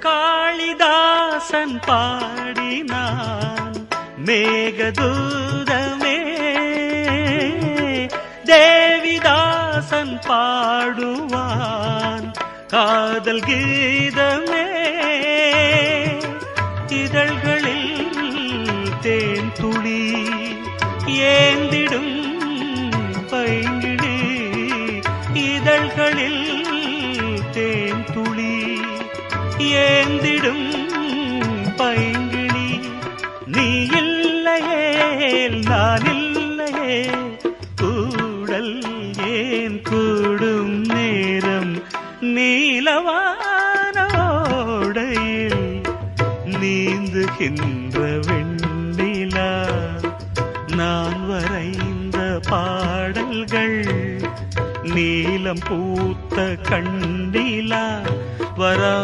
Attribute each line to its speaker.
Speaker 1: காளிதாசன் பாடினான் மேகதூதமே, தேவிதாசன் பாடுவான் காதல் கீதமே. இதழ்களில் தேன் துளி ஏந்திடும் பைங்கிழி, இதழ்களில் தேன் துளி ஏந்திடும் பைங்கிழி. நீ இல்லையேல் நான் இல்லையே, கூடல் ஏன் கூடும் நேரம் நீலவானோடையில் நீந்துகின்ற வெண்ணிலா. நான் வரைந்த பாடல்கள் நீலம் பூத்த கண்ணிலா வரா